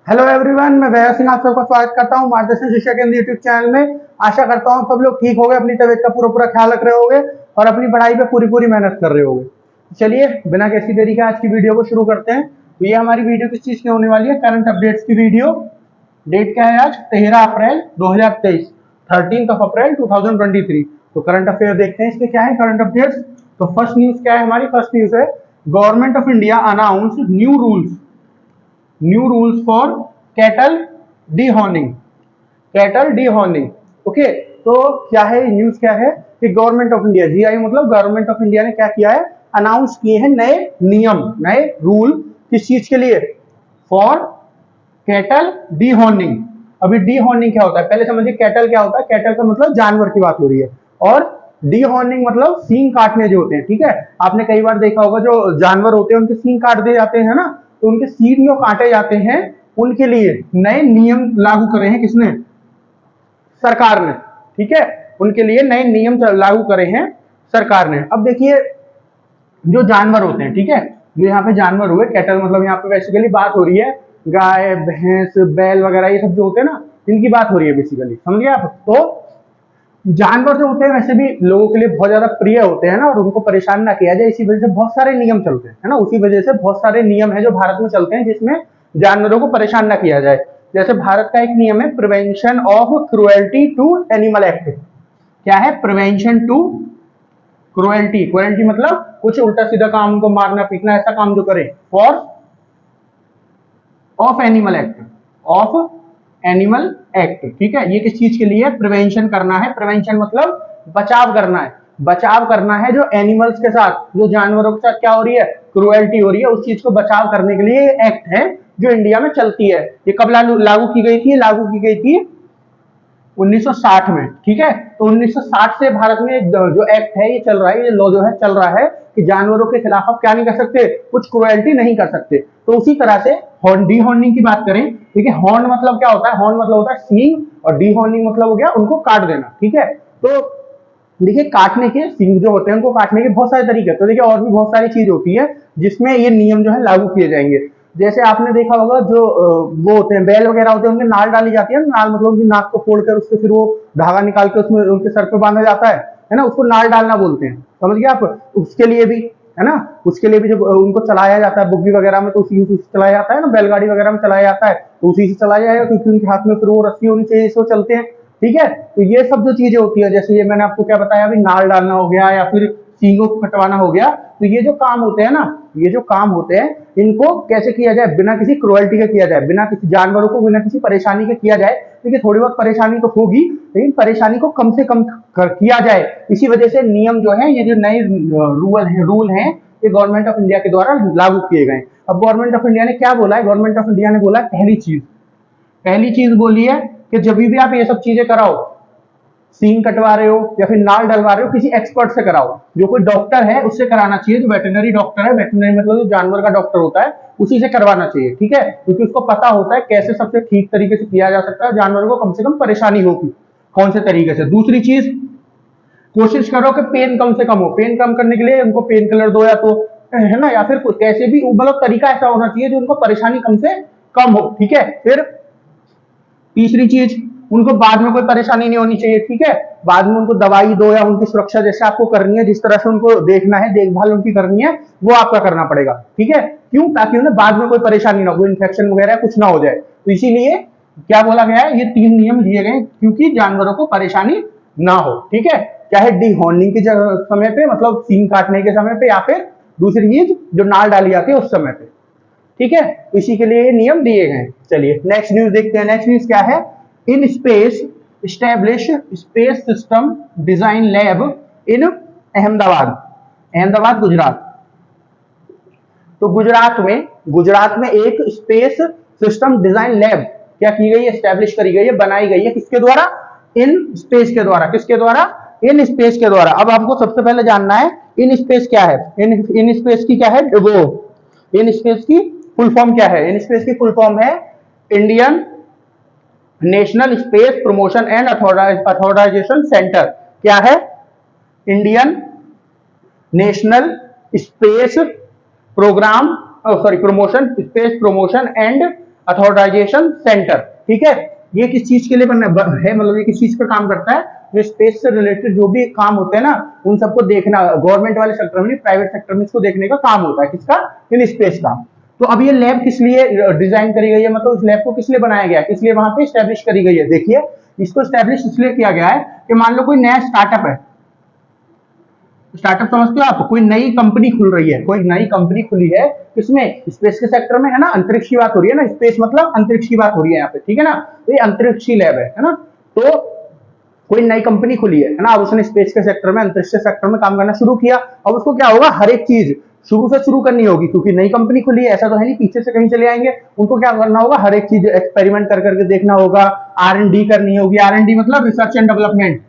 Hello everyone, मैं भैया सिंह आप सबका स्वागत करता हूँ मार्गदर्शन शिक्षा केंद्र यूट्यूब चैनल में। आशा करता हूँ सब लोग ठीक होंगे, अपनी तबीयत का पूरा पूरा ख्याल रख रहे होंगे और अपनी पढ़ाई पे पूरी पूरी मेहनत कर रहे होंगे। चलिए बिना किसी देरी के आज की वीडियो को शुरू करते हैं। तो ये हमारी वीडियो किस चीज की होने वाली है? करंट अपडेट्स की वीडियो। डेट क्या है आज? 13 अप्रैल 2023, 13 अप्रैल 2023। तो करंट अफेयर देखते हैं इसके क्या है करंट अपडेट्स। तो फर्स्ट न्यूज क्या है हमारी? फर्स्ट न्यूज है government of India announce new rules for cattle dehorning. Cattle dehorning. Okay, तो क्या है न्यूज? क्या है कि गवर्नमेंट ऑफ इंडिया, जीआई मतलब गवर्नमेंट ऑफ इंडिया ने क्या किया है? अनाउंस किए हैं नए नियम, नए रूल। किस चीज के लिए? For cattle dehorning. अभी डीहॉर्निंग क्या होता है पहले समझिए। कैटल क्या होता है? कैटल का मतलब जानवर की बात हो रही है, और डीहॉर्निंग मतलब सींग काटने जो होते हैं। ठीक है, आपने कई बार देखा होगा जो जानवर होते हैं उनके सींग काट दिए जाते हैं ना, तो उनके सींग जो काटे जाते हैं उनके लिए नए नियम लागू करे हैं। किसने? सरकार ने। ठीक है, उनके लिए नए नियम लागू करे हैं सरकार ने। अब देखिए जो जानवर होते हैं, ठीक है, जो यहाँ पे जानवर हुए कैटल मतलब यहाँ पे बेसिकली बात हो रही है गाय भैंस बैल वगैरह ये सब जो होते हैं ना, इनकी बात हो रही है बेसिकली, समझ गए आप? तो जानवर जो होते हैं वैसे भी लोगों के लिए बहुत ज्यादा प्रिय होते हैं ना, और उनको परेशान ना किया जाए इसी वजह से बहुत सारे नियम चलते हैं, है ना। उसी वजह से बहुत सारे नियम है जो भारत में चलते हैं जिसमें जानवरों को परेशान ना किया जाए। जैसे भारत का एक नियम है prevention of cruelty to animal act. क्या है? Prevention to cruelty. क्रुएल्टी मतलब कुछ उल्टा सीधा काम, उनको मारना पीटना ऐसा काम जो करे। For of animal act, of animal act. ठीक है, ये किस चीज के लिए? प्रिवेंशन करना है। प्रिवेंशन मतलब बचाव करना है। बचाव करना है जो एनिमल्स के साथ, जो जानवरों के साथ क्या हो रही है? क्रुएल्टी हो रही है, उस चीज को बचाव करने के लिए एक्ट है जो इंडिया में चलती है। ये कब लागू की गई थी? लागू की गई थी 1960 में। ठीक है, तो 1960 से भारत में जो एक्ट है ये चल रहा है, ये लॉ जो है चल रहा है कि जानवरों के खिलाफ आप क्या नहीं कर सकते? कुछ क्रुएल्टी नहीं कर सकते। तो उसी तरह से हॉर्न डीहॉर्निंग की बात करें, ठीक है, हॉर्न मतलब क्या होता है? हॉर्न मतलब होता है सींग, और डीहॉर्निंग मतलब हो गया उनको काट देना। ठीक है, तो देखिए काटने के सींग जो होते हैं उनको काटने के बहुत सारे तरीके, तो देखिए और भी बहुत सारी चीज होती है जिसमें ये नियम जो है लागू किए जाएंगे। जैसे आपने देखा होगा जो वो होते हैं बैल वगैरह होते हैं उनके नाल डाली जाती है। नाल मतलब उनकी नाक को फोड़कर उससे फिर वो धागा निकाल के उसमें उनके सर पे बांधा जाता है ना, उसको नाल डालना बोलते हैं। समझ गए आप? उसके लिए भी, है ना, उसके लिए भी जब उनको चलाया जाता है बुग्गी वगैरह में तो उसी से चलाया जाता है ना, बैलगाड़ी वगैरह में चलाया जाता है तो उसी से चलाया जाएगा, क्योंकि उनके हाथ में फिर वो रस्सी होनी चाहिए जिससे वो चलते हैं। ठीक है, तो ये सब जो चीजें होती है, जैसे ये मैंने आपको क्या बताया अभी, नाल डालना हो गया या फिर सींगों को कटवाना हो गया, तो ये जो काम होते हैं ना, ये जो काम होते हैं इनको कैसे किया जाए? बिना किसी क्रुएल्टी के किया जाए, बिना किसी जानवरों को बिना किसी परेशानी के किया जाए। देखिए थोड़ी बहुत परेशानी तो होगी, लेकिन परेशानी को कम से कम किया जाए। इसी वजह से नियम जो है, ये जो नए रूल हैं ये गवर्नमेंट ऑफ इंडिया के द्वारा लागू किए गए। अब गवर्नमेंट ऑफ इंडिया ने क्या बोला है? गवर्नमेंट ऑफ इंडिया ने बोला है पहली चीज बोली है कि जब भी आप ये सब चीजें कराओ, सींग कटवा रहे हो या फिर नाल डलवा रहे हो, किसी एक्सपर्ट से कराओ, जो कोई डॉक्टर है उससे कराना चाहिए। जो वेटरनरी डॉक्टर है, वेटरनरी मतलब जो जानवर का डॉक्टर होता है उसी से करवाना चाहिए। ठीक है, क्योंकि उसको पता होता है कैसे सबसे ठीक तरीके से किया जा सकता है, जानवर को कम से कम परेशानी होगी कौन से तरीके से। दूसरी चीज, कोशिश करो कि पेन कम से कम हो। पेन कम करने के लिए उनको पेन किलर दो, या तो है ना, या फिर कैसे भी मतलब तरीका ऐसा होना चाहिए जो उनको परेशानी कम से कम हो। ठीक है, फिर तीसरी चीज, उनको बाद में कोई परेशानी नहीं होनी चाहिए। ठीक है, बाद में उनको दवाई दो या उनकी सुरक्षा जैसे आपको करनी है, जिस तरह से उनको देखना है, देखभाल उनकी करनी है, वो आपका करना पड़ेगा। ठीक है, क्यों? ताकि उन्हें बाद में कोई परेशानी ना हो, इन्फेक्शन वगैरह कुछ ना हो जाए। तो इसीलिए क्या बोला गया है, ये 3 नियम दिए गए क्योंकि जानवरों को परेशानी ना हो। ठीक है, चाहे डीहॉर्निंग के समय पे मतलब सींग काटने के समय पे, या फिर दूसरी चीज जो नाल डाली जाती है उस समय पे। ठीक है, इसी के लिए ये नियम दिए गए। चलिए नेक्स्ट न्यूज देखते हैं। नेक्स्ट न्यूज क्या है? इन space establish space system design lab in Ahmedabad. Ahmedabad Gujarat. तो गुजरात में एक स्पेस सिस्टम डिजाइन लैब क्या की गई है? स्टैब्लिश करी गई है, बनाई गई है। किसके द्वारा? इन स्पेस के द्वारा। किसके द्वारा? इन स्पेस के द्वारा। अब आपको सबसे पहले जानना है इन स्पेस क्या है। इन स्पेस की क्या है वो, इन स्पेस की फुल फॉर्म क्या है? इन स्पेस की फुल फॉर्म है Indian National Space Promotion and Authorisation Centre. क्या है? Indian National Space Programme, sorry, Promotion, Space Promotion and Authorisation Centre, ठीक है। ये किस चीज के लिए बनना है, मतलब ये किस चीज पर काम करता है, जो स्पेस से रिलेटेड जो भी काम होते हैं ना उन सबको देखना, गवर्नमेंट वाले सेक्टर में, प्राइवेट सेक्टर में इसको देखने का काम होता है, किसका, इन स्पेस का। तो अब ये लैब किस लिए डिजाइन करी गई है, मतलब उस लैब को किस लिए बनाया गया है, किस लिए वहां पे स्टैब्लिश करी गई है। देखिए इसको स्टैब्लिश इसलिए किया गया है कि मान लो कोई नया स्टार्टअप है, स्टार्टअप समझते हो आप, कोई नई कंपनी खुल रही है, कोई नई कंपनी खुली है, किसमें, स्पेस के सेक्टर में, है ना, अंतरिक्ष की बात हो रही है ना, स्पेस मतलब अंतरिक्ष की बात हो रही है यहाँ पे, ठीक है ना। तो ये अंतरिक्ष की लैब है ना। तो कोई नई कंपनी खुली है ना, अब उसने स्पेस के सेक्टर में, अंतरिक्ष के सेक्टर में काम करना शुरू किया। अब उसको क्या होगा, हर एक चीज शुरू से शुरू करनी होगी, क्योंकि नई कंपनी खुली है, ऐसा तो है नहीं पीछे से कहीं चले आएंगे। उनको क्या करना होगा, हर एक चीज एक्सपेरिमेंट कर करके देखना होगा, R&D करनी होगी। R&D मतलब रिसर्च एंड डेवलपमेंट,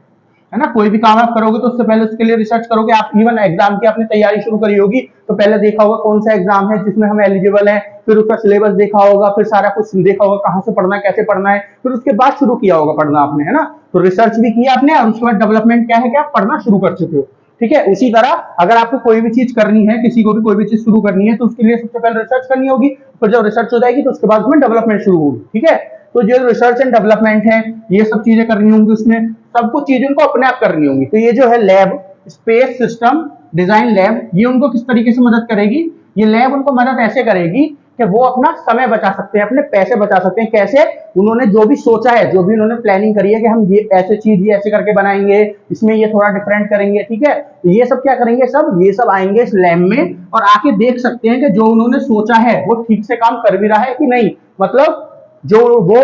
है ना। कोई भी काम आप करोगे तो उससे पहले उसके लिए रिसर्च करोगे। आप इवन एग्जाम की आपने तैयारी शुरू करी होगी तो पहले देखा होगा कौन सा एग्जाम है जिसमें हम एलिजिबल हैं, फिर उसका सिलेबस देखा होगा, फिर सारा कुछ देखा होगा, कहां से पढ़ना है, कैसे पढ़ना है, फिर उसके बाद शुरू किया होगा पढ़ना आपने, है ना। तो रिसर्च भी किया आपने, और उसके बाद डेवलपमेंट क्या है कि आप पढ़ना शुरू कर चुके हो, ठीक है। उसी तरह अगर आपको कोई भी चीज करनी है, किसी को भी कोई भी चीज शुरू करनी है, तो उसके लिए सबसे पहले रिसर्च करनी होगी, फिर जब रिसर्च हो जाएगी तो उसके बाद उसमें डेवलपमेंट शुरू होगी, ठीक है। तो जो रिसर्च एंड डेवलपमेंट है, ये सब चीजें करनी होंगी, उसमें सब कुछ चीजें उनको अपने आप करनी होंगी। तो ये जो है lab, space system design lab, ये उनको किस तरीके से मदद करेगी, ये लैब उनको मदद ऐसे करेगी कि वो अपना समय बचा सकते हैं, अपने पैसे बचा सकते हैं। कैसे, उन्होंने जो भी सोचा है, जो भी उन्होंने प्लानिंग करी है कि हम ये ऐसे चीज ये ऐसे करके बनाएंगे, इसमें ये थोड़ा डिफरेंट करेंगे, ठीक है। तो ये सब क्या करेंगे, सब ये सब आएंगे इस लैब में और आके देख सकते हैं कि जो उन्होंने सोचा है वो ठीक से काम कर भी रहा है कि नहीं। मतलब जो वो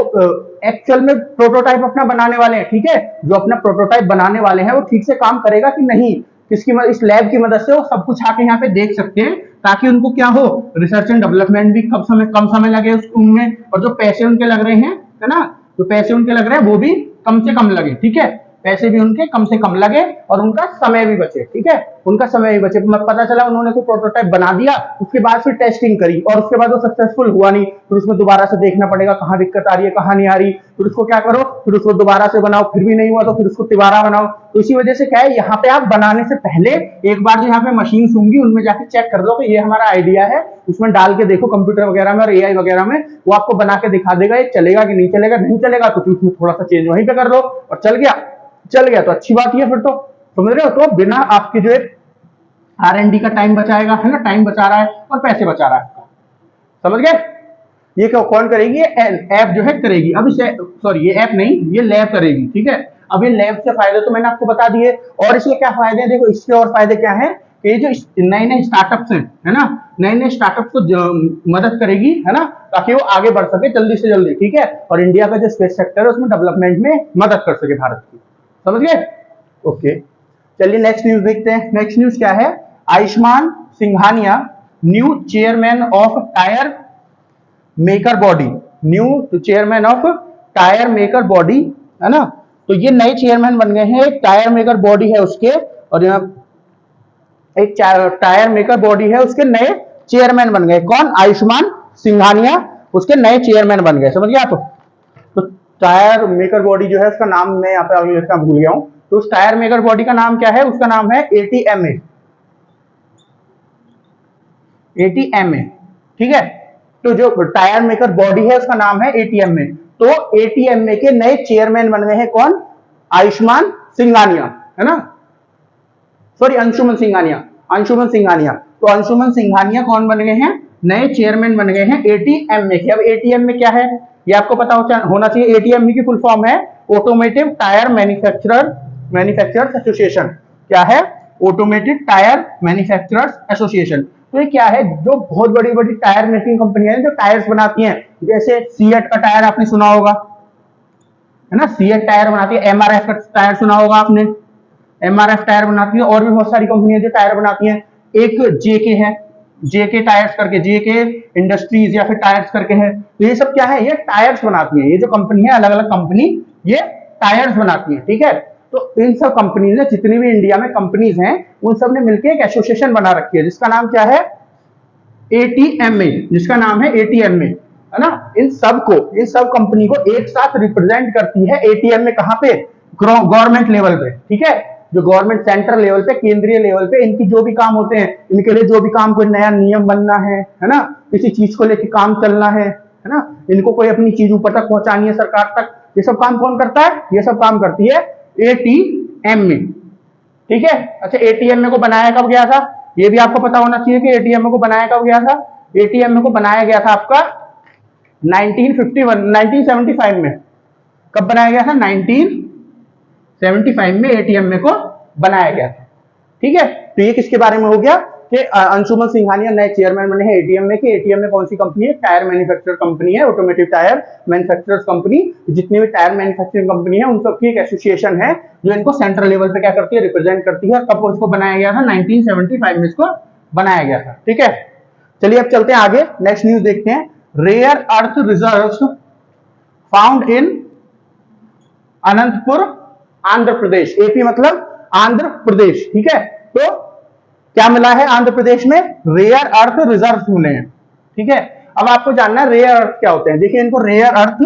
एक्चुअल में प्रोटोटाइप अपना बनाने वाले हैं, ठीक है, जो अपना प्रोटोटाइप बनाने वाले हैं वो ठीक से काम करेगा कि नहीं, किसकी इस लैब की मदद से वो सब कुछ आके यहाँ पे देख सकते हैं, ताकि उनको क्या हो, रिसर्च एंड डेवलपमेंट भी कम समय लगे उनमें, और जो पैसे उनके लग रहे हैं, है ना, जो पैसे उनके लग रहे हैं वो भी कम से कम लगे, ठीक है। पैसे भी उनके कम से कम लगे और उनका समय भी बचे, ठीक है, उनका समय भी बचे। पता चला उन्होंने कोई प्रोटोटाइप बना दिया, उसके बाद फिर टेस्टिंग करी और उसके बाद वो सक्सेसफुल हुआ नहीं, फिर उसमें दोबारा से देखना पड़ेगा कहाँ दिक्कत आ रही है, कहाँ नहीं आ रही, फिर उसको क्या करो, फिर उसको दोबारा से बनाओ, फिर भी नहीं हुआ तो फिर उसको दोबारा बनाओ। तो इसी वजह से क्या है, यहाँ पे आप बनाने से पहले एक बार जो यहाँ पे मशीन होंगी उनमें जाके चेक कर लो कि ये हमारा आइडिया है, उसमें डाल के देखो कंप्यूटर वगैरह में और AI वगैरह में, वो आपको बना के दिखा देगा ये चलेगा कि नहीं चलेगा। नहीं चलेगा तो उसमें थोड़ा सा चेंज वहीं पे कर लो, और चल गया तो अच्छी बात है, फिर तो समझ रहे हो। तो बिना आपके जो है R&D का टाइम बचाएगा, है ना, टाइम बचा रहा है और पैसे बचा रहा है, समझ गए। ये कौन करेगी, ऐप जो है करेगी। अब इसे, सॉरी ये ऐप नहीं, ये लैब करेगी, ठीक है। अब ये लैब से फायदे तो मैंने आपको बता दिए, और इसके क्या फायदे हैं, देखो इसके और फायदे क्या है कि ये जो नए नए स्टार्टअप्स हैं, है ना, नए नए स्टार्टअप को मदद करेगी, है ना, ताकि वो आगे बढ़ सके जल्दी से जल्दी, ठीक है, और इंडिया का जो स्पेस सेक्टर है उसमें डेवलपमेंट में मदद कर सके भारत की, समझ गए। ओके, चलिए नेक्स्ट न्यूज देखते हैं। नेक्स्ट न्यूज क्या है, Ayushman Singhania new chairman of tyre maker body, new chairman of tyre maker body, है ना। तो ये नए चेयरमैन बन गए हैं, एक टायर मेकर बॉडी है उसके, और यहाँ एक टायर मेकर बॉडी है उसके नए चेयरमैन बन गए, कौन, आयुष्मान सिंघानिया उसके नए चेयरमैन बन गए, समझ गए आप। तो टायर मेकर बॉडी जो है उसका नाम मैं यहाँ पे भूल गया हूं, तो उस टायर मेकर बॉडी का नाम क्या है, उसका नाम है ATMA, ATMA, ठीक है। तो जो टायर मेकर बॉडी है उसका नाम है ATMA। तो ATMA के नए चेयरमैन बन गए हैं कौन, आयुष्मान सिंघानिया, है ना, सॉरी अंशुमन सिंघानिया, अंशुमन सिंघानिया। तो अंशुमन सिंघानिया कौन बन गए हैं, नए चेयरमैन बन गए हैं ATMA के। अब ATMA क्या है ये आपको पता होना चाहिए। ATMA की फुल फॉर्म है ऑटोमेटिव टायर मैन्युफैक्चरर्स एसोसिएशन। क्या है, ऑटोमेटेड टायर मैन्युफैक्चरर्स एसोसिएशन। तो ये क्या है, जो बहुत बड़ी बड़ी टायर मेकिंग कंपनियां हैं जो टायर्स बनाती हैं, जैसे सीएट का टायर आपने सुना होगा, है ना, सीएट टायर बनाती है, MRF का टायर सुना होगा आपने, MRF टायर बनाती है, और भी बहुत सारी कंपनियां जो टायर बनाती हैं। एक जेके है, जेके टायर्स करके, जेके इंडस्ट्रीज या फिर टायर्स करके है। तो ये सब क्या है, ये टायर्स बनाती है, ये जो कंपनी है अलग अलग कंपनी ये टायर्स बनाती है, ठीक है। तो इन सब कंपनीज ने, जितनी भी इंडिया में कंपनीज हैं उन सब ने मिलकर एक एसोसिएशन बना रखी है जिसका नाम क्या है, ATMA, जिसका नाम है ATMA, है ना। इन सब कंपनी को एक साथ रिप्रेजेंट करती है ATMA, कहां पे, गवर्नमेंट लेवल पे, ठीक है, जो गवर्नमेंट सेंट्रल लेवल पे, केंद्रीय लेवल पे इनकी जो भी काम होते हैं, इनके लिए जो भी काम, कोई नया नियम बनना है ना, किसी चीज को लेकर काम चलना है है ना, इनको कोई अपनी चीज ऊपर तक पहुंचानी है सरकार तक, ये सब काम कौन करता है, ये सब काम करती है एटीएम में, ठीक है। अच्छा, एटीएम को बनाया कब गया था, ये भी आपको पता होना चाहिए कि एटीएम को बनाया कब गया था। एटीएम को बनाया गया था आपका 1975 में। कब बनाया गया था, 1975 में एटीएम को बनाया गया था, ठीक है। तो ये किसके बारे में हो गया कि अंशुमन सिंघानिया नए चेयरमैन बने हैं एटीएम में, कि एटीएम में कौन सी कंपनी है, टायर मैन्युफैक्चरर कंपनी है, ऑटोमोटिव टायर मैन्युफैक्चरर्स कंपनी। जितनी भी टायर मैन्युफैक्चरिंग कंपनी है उन सबकी एक एसोसिएशन है जो इनको सेंट्रल लेवल पे क्या करती है, रिप्रेजेंट करती है। कब इसको बनाया गया था, 1975 में इसको बनाया गया था, ठीक है। चलिए अब चलते हैं आगे, नेक्स्ट न्यूज देखते हैं। Rare earth reserves found in Anantapur Andhra Pradesh, AP मतलब आंध्र प्रदेश, ठीक है। तो क्या मिला है आंध्र प्रदेश में, रेयर अर्थ रिजर्व मिले हैं, ठीक है। अब आपको जानना है रेयर अर्थ क्या होते हैं। देखिए, इनको रेयर अर्थ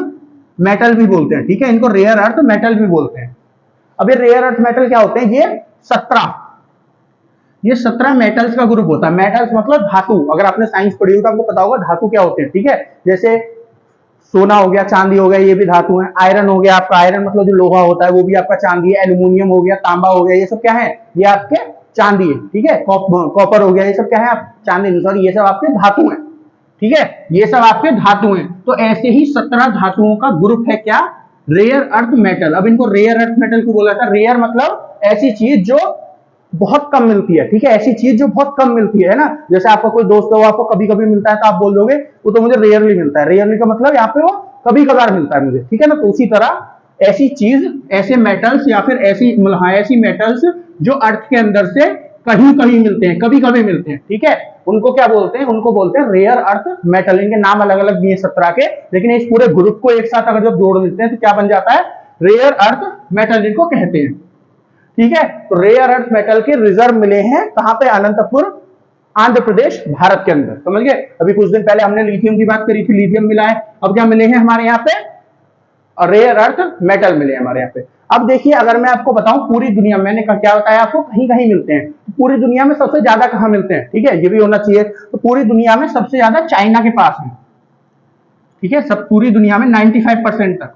मेटल भी बोलते हैं, ठीक है, इनको रेयर अर्थ मेटल भी बोलते हैं। अब ये रेयर अर्थ मेटल क्या होते हैं, ये 17 मेटल्स का ग्रुप होता है। मेटल्स मतलब धातु, अगर आपने साइंस पढ़ी हो तो आपको पता होगा धातु क्या होते हैं, ठीक है। जैसे सोना हो गया, चांदी हो गया, ये भी धातु है। आयरन हो गया आपका, आयरन मतलब जो लोहा होता है वो भी आपका चांदी है। एल्यूमिनियम हो गया, तांबा हो गया, ये सब क्या है, ये आपके चांदी है, ठीक है। कॉपर हो गया, ये सब क्या है, आप चांदी, सॉरी, ये सब आपके धातु हैं, ठीक है, ये सब आपके धातु हैं। तो ऐसे ही 17 धातुओं का ग्रुप है क्या, रेयर अर्थ मेटल। अब इनको रेयर अर्थ मेटल क्यों बोला था, रेयर मतलब ऐसी चीज जो बहुत कम मिलती है, ठीक है, ऐसी चीज जो बहुत कम मिलती है ना। जैसे आपका कोई दोस्त हो, आपको कभी कभी मिलता है तो आप बोल दोगे वो तो मुझे रेयरली मिलता है, रेयरली का मतलब यहाँ पे वो कभी कभार मिलता है मुझे, ठीक है ना। तो उसी तरह ऐसी चीज, ऐसे मेटल्स या फिर ऐसी मेटल्स जो अर्थ के अंदर से कहीं कहीं मिलते हैं, कभी कभी मिलते हैं, ठीक है, उनको क्या बोलते हैं, उनको बोलते हैं रेयर अर्थ मेटल। इनके नाम अलग अलग दिए 17 के, लेकिन इस पूरे ग्रुप को एक साथ अगर जब जोड़ देते हैं तो क्या बन जाता है, रेयर अर्थ मेटल जिनको कहते हैं, ठीक है। तो रेयर अर्थ मेटल के रिजर्व मिले हैं कहां पे, अनंतपुर आंध्र प्रदेश भारत के अंदर, समझ गए। अभी कुछ दिन पहले हमने लिथियम की बात करी थी, लिथियम मिला है। अब क्या मिले हैं हमारे यहाँ पे, रेयर अर्थ मेटल मिले हैं हमारे यहाँ पे। अब देखिए, अगर मैं आपको बताऊं पूरी दुनिया में, मैंने क्या बताया आपको, कहीं कहीं मिलते हैं, तो पूरी दुनिया में सबसे ज्यादा कहां मिलते हैं, ठीक है, ये भी होना चाहिए। तो पूरी दुनिया में सबसे ज्यादा चाइना के पास है, ठीक है, सब पूरी दुनिया में 95% तक,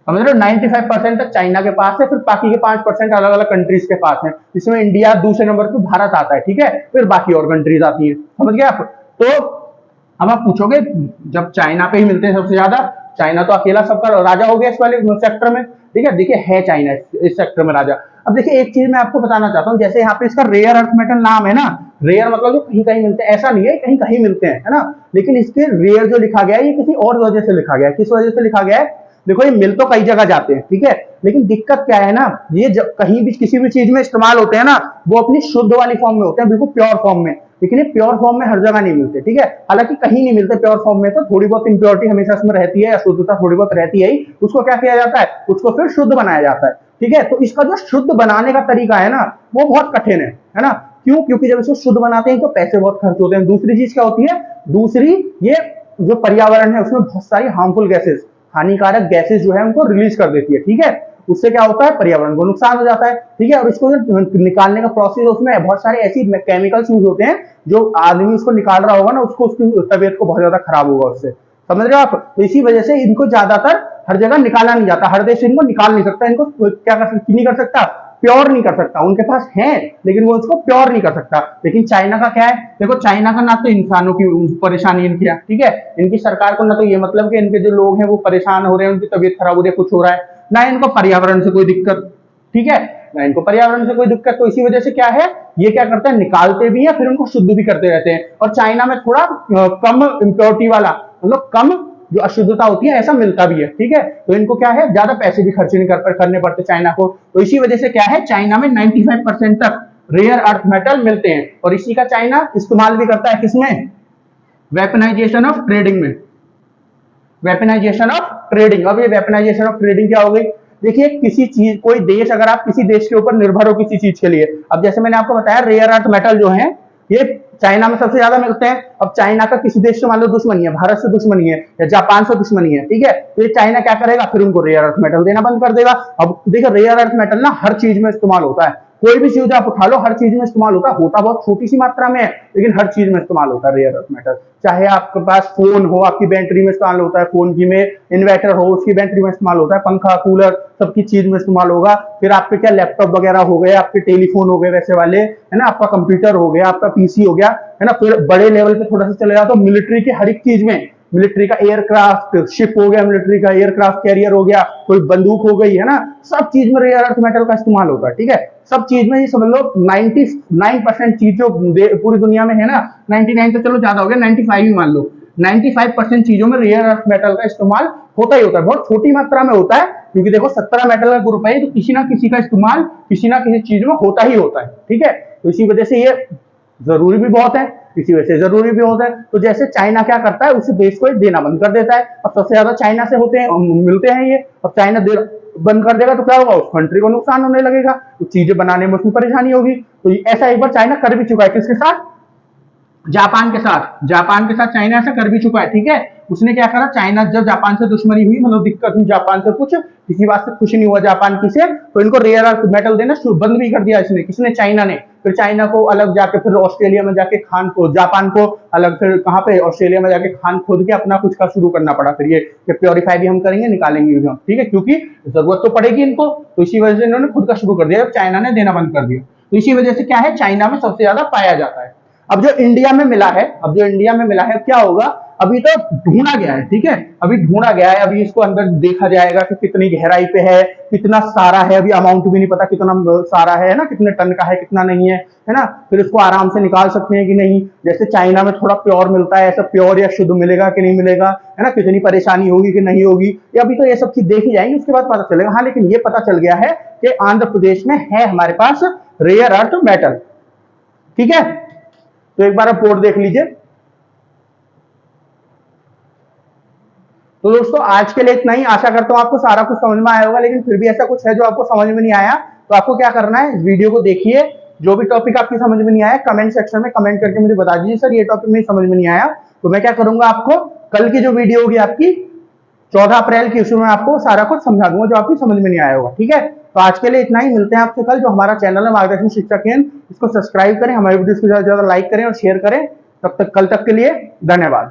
समझ रहे हो, 95% तक चाइना के पास है। फिर बाकी के 5% अलग अलग कंट्रीज के पास है, जिसमें इंडिया दूसरे नंबर पे, भारत आता है, ठीक है, फिर बाकी और कंट्रीज आती है, समझ गए आप। तो अब आप पूछोगे, जब चाइना पे ही मिलते हैं सबसे ज्यादा, चाइना तो अकेला सबका राजा हो गया इस वाले सेक्टर में, ठीक है, देखिए है चाइना इस सेक्टर में राजा। अब देखिए एक चीज मैं आपको बताना चाहता हूँ, जैसे यहाँ पे इसका रेयर अर्थ मेटल नाम है ना, रेयर मतलब जो कहीं कहीं मिलते हैं, ऐसा नहीं है कहीं कहीं मिलते हैं, है ना, लेकिन इसके रेयर जो लिखा गया है ये किसी और वजह से लिखा गया है। किस वजह से लिखा गया है, देखो ये मिल तो कई जगह जाते हैं, ठीक है, लेकिन दिक्कत क्या है ना, ये जब कहीं भी किसी भी चीज में इस्तेमाल होते हैं ना, वो अपनी शुद्ध वाली फॉर्म में होते हैं, बिल्कुल प्योर फॉर्म में, लेकिन ये प्योर फॉर्म में हर जगह नहीं मिलते, ठीक है। हालांकि कहीं नहीं मिलते प्योर फॉर्म में, तो थोड़ी बहुत इंप्योरिटी हमेशा इसमें रहती है, अशुद्धता थोड़ी बहुत रहती है ही, उसको क्या किया जाता है, उसको फिर शुद्ध बनाया जाता है, ठीक है। तो इसका जो शुद्ध बनाने का तरीका है ना, वो बहुत कठिन है ना। क्यों, क्योंकि जब इसको शुद्ध बनाते हैं तो पैसे बहुत खर्च होते हैं। दूसरी चीज क्या होती है, दूसरी ये जो पर्यावरण है उसमें बहुत सारी हार्मफुल गैसेस, हानिकारक गैसेस जो है उनको रिलीज कर देती है, ठीक है। उससे क्या होता है, पर्यावरण को नुकसान हो जाता है, ठीक है। और इसको निकालने का प्रोसेस, उसमें बहुत सारे ऐसी केमिकल्स यूज होते हैं, जो आदमी उसको निकाल रहा होगा ना, उसको उसकी तबीयत को बहुत ज्यादा खराब होगा उससे, समझ रहे हो आप। तो इसी वजह से इनको ज्यादातर हर जगह निकाला नहीं जाता, हर देश इनको निकाल नहीं सकता, इनको क्या नहीं कर सकता, प्योर नहीं कर सकता। उनके पास है लेकिन वो इसको प्योर नहीं कर सकता। लेकिन चाइना का क्या है, देखो चाइना का ना तो इंसानों की परेशानी इनकी है, ठीक है, इनकी सरकार को ना तो ये मतलब कि इनके जो लोग हैं वो परेशान हो रहे हैं, उनकी तबीयत खराब हो रही है, कुछ हो रहा है, ना इनको पर्यावरण से कोई दिक्कत, ठीक है, ना इनको पर्यावरण से कोई दिक्कत। तो इसी वजह से क्या है, ये क्या करते हैं, निकालते भी हैं, फिर उनको शुद्ध भी करते रहते हैं। और चाइना में थोड़ा कम इम्प्योरिटी वाला, मतलब कम जो अशुद्धता होती है ऐसा मिलता भी है, ठीक है। तो इनको क्या है, ज्यादा पैसे भी खर्च नहीं करने पड़ते चाइना को। तो इसी वजह से क्या है, चाइना में 95% तक रेयर अर्थ मेटल मिलते हैं। और इसी का चाइना इस्तेमाल भी करता है किसमें, वेपनाइजेशन ऑफ ट्रेडिंग में, वेपनाइजेशन ऑफ ट्रेडिंग। अब ये वेपनाइजेशन ऑफ ट्रेडिंग क्या हो गई, देखिए किसी चीज, कोई देश, अगर आप किसी देश के ऊपर निर्भर हो किसी चीज के लिए, अब जैसे मैंने आपको बताया रेयर अर्थ मेटल जो है ये चाइना में सबसे ज्यादा मिलते हैं। अब चाइना का किसी देश से मान लो दुश्मनी है, भारत से दुश्मनी है या जापान से दुश्मनी है, ठीक है, तो ये चाइना क्या करेगा, फिर उनको रेयर अर्थ मेटल देना बंद कर देगा। अब देखो रेयर अर्थ मेटल ना हर चीज में इस्तेमाल होता है, कोई भी चीज आप उठा लो, हर चीज में इस्तेमाल होता है, होता बहुत छोटी सी मात्रा में है लेकिन हर चीज में इस्तेमाल होता है रेयर अर्थ मेटल। चाहे आपके पास फोन हो, आपकी बैटरी में इस्तेमाल होता है, फोन की में इन्वर्टर हो उसकी बैटरी में इस्तेमाल होता है, पंखा कूलर सबकी चीज में इस्तेमाल होगा। फिर आपके क्या लैपटॉप वगैरह हो गए, आपके टेलीफोन हो गए वैसे वाले, है ना, आपका कंप्यूटर हो गया, आपका पीसी हो गया, है ना। फिर बड़े लेवल पे थोड़ा सा चले जाओ तो मिलिट्री की हर एक चीज में, मिलिट्री का एयरक्राफ्ट शिप हो गया, मिलिट्री का एयरक्राफ्ट कैरियर हो गया, कोई बंदूक हो गई, है ना, सब चीज में रेयर अर्थ मेटल का इस्तेमाल होता है। ठीक है, सब चीज में ये समझ लो 99% चीज जो पूरी दुनिया में है ना, 99 तो चलो ज्यादा हो गया, 95 ही मान लो, 95% चीजों में रेयर अर्थ मेटल का इस्तेमाल होता ही होता है। बहुत छोटी मात्रा में होता है क्योंकि देखो 17 मेटल का ग्रुप है तो किसी ना किसी का इस्तेमाल किसी ना किसी चीज में होता ही होता है। ठीक है, तो इसी वजह से ये जरूरी भी बहुत है, इसी वजह से जरूरी भी होता है। तो जैसे चाइना क्या करता है, उस देश को देना बंद कर देता है। अब सबसे ज्यादा चाइना से होते हैं मिलते हैं ये। अब चाइना बंद कर देगा तो क्या होगा, उस कंट्री को नुकसान होने लगेगा, तो चीजें बनाने में उसमें परेशानी होगी। तो ऐसा एक बार चाइना कर भी चुका है, किसके साथ, जापान के साथ। जापान के साथ चाइना ऐसा कर भी चुका है। ठीक है, उसने क्या करा, चाइना जब जापान से दुश्मनी हुई, मतलब दिक्कत हुई जापान से, कुछ किसी बात से खुश नहीं हुआ जापान की से, तो इनको रेयर अर्थ मेटल देना बंद भी कर दिया इसने, किसने, चाइना ने। फिर चाइना को अलग जाके फिर ऑस्ट्रेलिया में जाके खान को, जापान को अलग, फिर कहाँ पे, ऑस्ट्रेलिया में जाके खान खोद के अपना कुछ का शुरू करना पड़ा। फिर ये प्योरीफाई भी हम करेंगे, निकालेंगे भी हम। ठीक है, क्योंकि जरूरत तो पड़ेगी इनको, तो इसी वजह से इन्होंने खुद का शुरू कर दिया, चाइना ने देना बंद कर दिया। तो इसी वजह से क्या है, चाइना में सबसे ज्यादा पाया जाता है। अब जो इंडिया में मिला है, अब जो इंडिया में मिला है क्या होगा, अभी तो ढूंढा गया है। ठीक है, अभी ढूंढा गया है, अभी इसको अंदर देखा जाएगा कि कितनी गहराई पे है, कितना सारा है, अभी अमाउंट भी नहीं पता कितना सारा है ना, कितने टन का है, कितना नहीं है ना। फिर इसको आराम से निकाल सकते हैं कि नहीं। जैसे चाइना में थोड़ा प्योर मिलता है, ऐसा प्योर या शुद्ध मिलेगा कि नहीं मिलेगा, है ना, कितनी परेशानी होगी कि नहीं होगी, ये अभी तो ये सब चीज देखी जाएंगी, उसके बाद पता चलेगा। हाँ, लेकिन ये पता चल गया है कि आंध्र प्रदेश में है हमारे पास रेयर अर्थ मेटल। ठीक है, तो एक बार आप कोड देख लीजिए। तो दोस्तों आज के लिए इतना ही, आशा करता हूं आपको सारा कुछ समझ में आया होगा। लेकिन फिर भी ऐसा कुछ है जो आपको समझ में नहीं आया तो आपको क्या करना है, इस वीडियो को देखिए, जो भी टॉपिक आपकी समझ में नहीं आया कमेंट सेक्शन में कमेंट करके मुझे बता दीजिए, सर ये टॉपिक मेरी समझ में नहीं आया। तो मैं क्या करूंगा, आपको कल की जो वीडियो होगी आपकी 14 अप्रैल की, उसमें आपको सारा कुछ समझा दूंगा जो आपकी समझ में नहीं आया होगा। ठीक है, तो आज के लिए इतना ही, मिलते हैं आपसे कल। जो हमारा चैनल है मार्गदर्शन शिक्षा केंद्र, इसको सब्सक्राइब करें, हमारे वीडियोस को ज्यादा से ज्यादा लाइक करें और शेयर करें। तब तक, कल तक के लिए धन्यवाद।